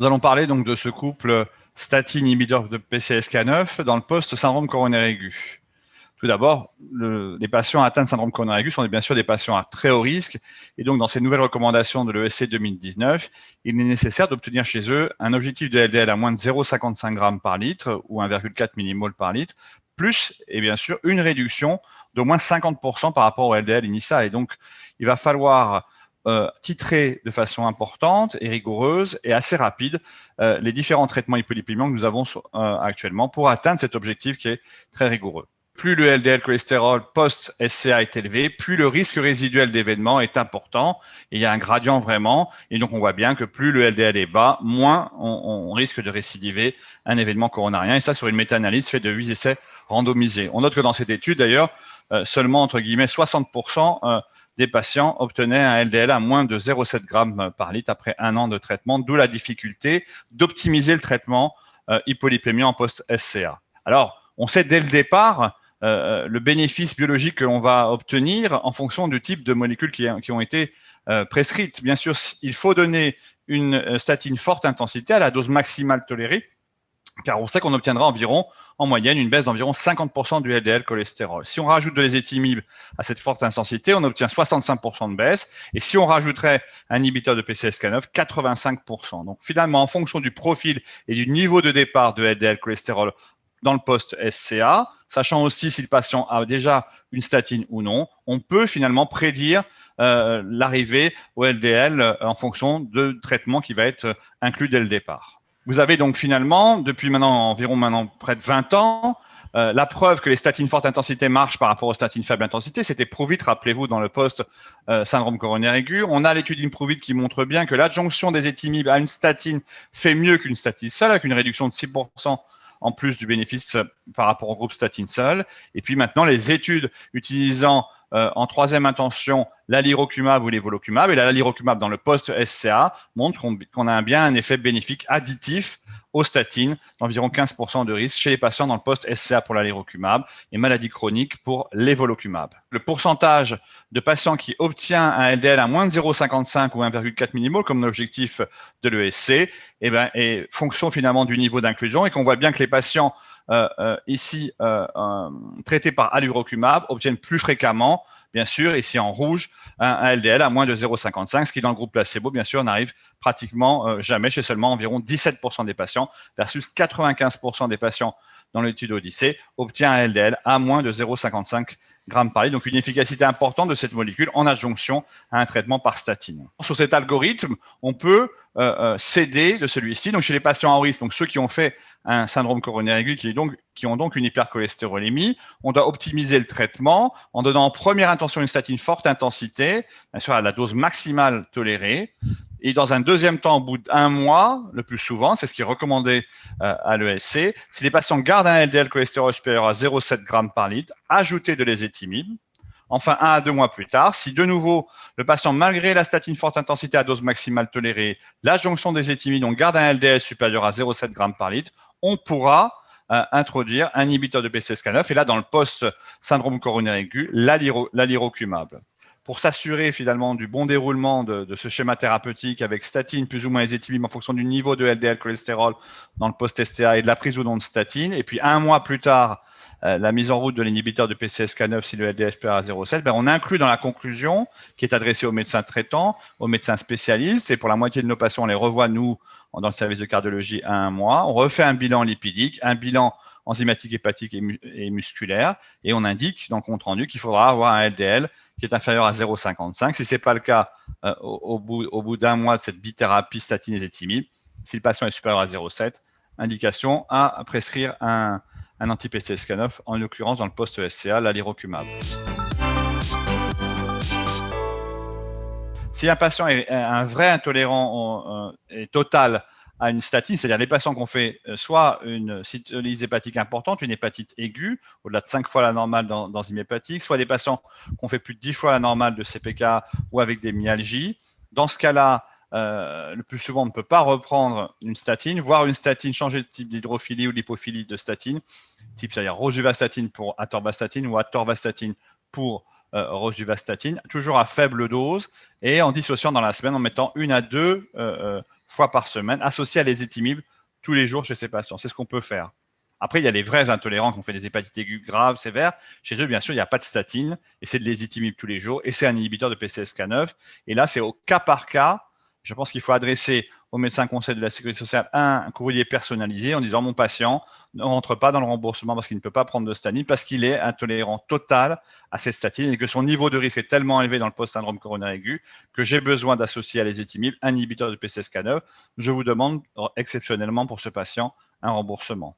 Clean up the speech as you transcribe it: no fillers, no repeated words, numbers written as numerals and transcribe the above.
Nous allons parler donc de ce couple statine inhibiteur de PCSK9 dans le post-syndrome coronaire aigu. Tout d'abord, les patients atteints de syndrome coronaire aigu sont bien sûr des patients à très haut risque. Et donc, dans ces nouvelles recommandations de l'ESC 2019, il est nécessaire d'obtenir chez eux un objectif de LDL à moins de 0,55 g par litre ou 1,4 mmol par litre, plus, et bien sûr, une réduction d'au moins 50% par rapport au LDL initial. Et donc, il va falloir titrer de façon importante et rigoureuse et assez rapide les différents traitements hypolipidémiants que nous avons actuellement pour atteindre cet objectif qui est très rigoureux. Plus le LDL cholestérol post-SCA est élevé, plus le risque résiduel d'événement est important. Et il y a un gradient vraiment. Et donc, on voit bien que plus le LDL est bas, moins on risque de récidiver un événement coronarien. Et ça, sur une méta-analyse faite de 8 essais randomisés. On note que dans cette étude, d'ailleurs, seulement, entre guillemets, 60% des patients obtenaient un LDL à moins de 0,7 g par litre après 1 an de traitement, d'où la difficulté d'optimiser le traitement hypolipémie en post-SCA. Alors, on sait dès le départ le bénéfice biologique que l'on va obtenir en fonction du type de molécules qui ont été prescrites. Bien sûr, il faut donner une statine forte intensité à la dose maximale tolérée, car on sait qu'on obtiendra environ, en moyenne, une baisse d'environ 50% du LDL cholestérol. Si on rajoute de l'ézetimibe à cette forte intensité, on obtient 65% de baisse. Et si on rajouterait un inhibiteur de PCSK9, 85%. Donc finalement, en fonction du profil et du niveau de départ de LDL cholestérol dans le post-SCA, sachant aussi si le patient a déjà une statine ou non, on peut finalement prédire l'arrivée au LDL en fonction de traitement qui va être inclus dès le départ. Vous avez donc finalement, depuis environ près de 20 ans, la preuve que les statines forte intensité marchent par rapport aux statines faible intensité. C'était Pruvit, rappelez-vous, dans le post-syndrome coronaire aigu. On a l'étude Impruvit qui montre bien que l'adjonction des étimibes à une statine fait mieux qu'une statine seule, avec une réduction de 6% en plus du bénéfice par rapport au groupe statine seul. Et puis maintenant, les études utilisant en troisième intention l'alirocumab ou l'évolocumab, et l'alirocumab dans le post-SCA montre qu'on a bien un effet bénéfique additif aux statines, d'environ 15% de risque chez les patients dans le post-SCA pour l'alirocumab et maladie chronique pour l'évolocumab. Le pourcentage de patients qui obtient un LDL à moins de 0,55 ou 1,4 mmol comme l'objectif de l'ESC est fonction finalement du niveau d'inclusion, et qu'on voit bien que les patients traités par alirocumab obtiennent plus fréquemment, bien sûr, ici en rouge, un LDL à moins de 0,55, ce qui dans le groupe placebo, bien sûr, n'arrive pratiquement jamais, chez seulement environ 17% des patients, versus 95% des patients dans l'étude Odyssée, obtient un LDL à moins de 0,55 g par litre. Donc une efficacité importante de cette molécule en adjonction à un traitement par statine. Sur cet algorithme, on peut s'aider de celui-ci. Donc chez les patients à haut risque, donc ceux qui ont fait un syndrome coronaire aigu, qui ont donc une hypercholestérolémie, on doit optimiser le traitement en donnant en première intention une statine forte intensité, bien sûr à la dose maximale tolérée. Et dans un deuxième temps, au bout d'1 mois, le plus souvent, c'est ce qui est recommandé à l'ESC, si les patients gardent un LDL cholestérol supérieur à 0,7 g par litre, ajouter de l'ézetimibe. Enfin, 1 à 2 mois plus tard, si de nouveau, le patient, malgré la statine forte intensité à dose maximale tolérée, l'adjonction des étimides, on garde un LDL supérieur à 0,7 g par litre, on pourra introduire un inhibiteur de PCSK9, et là, dans le post-syndrome coronaire aigu, l'alirocumab. Pour s'assurer finalement du bon déroulement de ce schéma thérapeutique avec statine plus ou moins ézetimibe en fonction du niveau de LDL cholestérol dans le post-STA et de la prise ou non de statine. Et puis 1 mois plus tard, la mise en route de l'inhibiteur de PCSK9 si le LDL est supérieur à 0,7, on inclut dans la conclusion qui est adressée aux médecins traitants, aux médecins spécialistes, et pour la moitié de nos patients, on les revoit, nous, dans le service de cardiologie à 1 mois. On refait un bilan lipidique, un bilan enzymatique, hépatique et musculaire, et on indique dans le compte rendu qu'il faudra avoir un LDL qui est inférieur à 0,55. Si ce n'est pas le cas au bout d'1 mois de cette bithérapie statine-ézetimibe, si le patient est supérieur à 0,7, indication à prescrire un anti-PCSK9, en l'occurrence dans le post-SCA, l'alirocumab. Si un patient est un vrai intolérant et total à une statine, c'est-à-dire les patients qui ont fait soit une cytolyse hépatique importante, une hépatite aiguë, au-delà de 5 fois la normale d'enzyme hépatique, soit des patients qui ont fait plus de 10 fois la normale de CPK ou avec des myalgies. Dans ce cas-là, le plus souvent, on ne peut pas reprendre une statine, voire une statine, changer de type d'hydrophilie ou d'hypophilie de statine, type c'est-à-dire rosuvastatine pour atorvastatine ou atorvastatine pour rosuvastatine, toujours à faible dose et en dissociant dans la semaine en mettant 1 à 2 fois par semaine, associé à l'ézetimibe tous les jours chez ces patients. C'est ce qu'on peut faire. Après, il y a les vrais intolérants qui ont fait des hépatites aiguës graves, sévères. Chez eux, bien sûr, il n'y a pas de statine et c'est de l'ézetimibe tous les jours et c'est un inhibiteur de PCSK9. Et là, c'est au cas par cas. Je pense qu'il faut adresser au médecin conseil de la sécurité sociale un courrier personnalisé en disant mon patient ne rentre pas dans le remboursement parce qu'il ne peut pas prendre de statine, parce qu'il est intolérant total à cette statine et que son niveau de risque est tellement élevé dans le post-syndrome coronaire aigu que j'ai besoin d'associer à l'ézetimibe un inhibiteur de PCSK9. Je vous demande exceptionnellement pour ce patient un remboursement.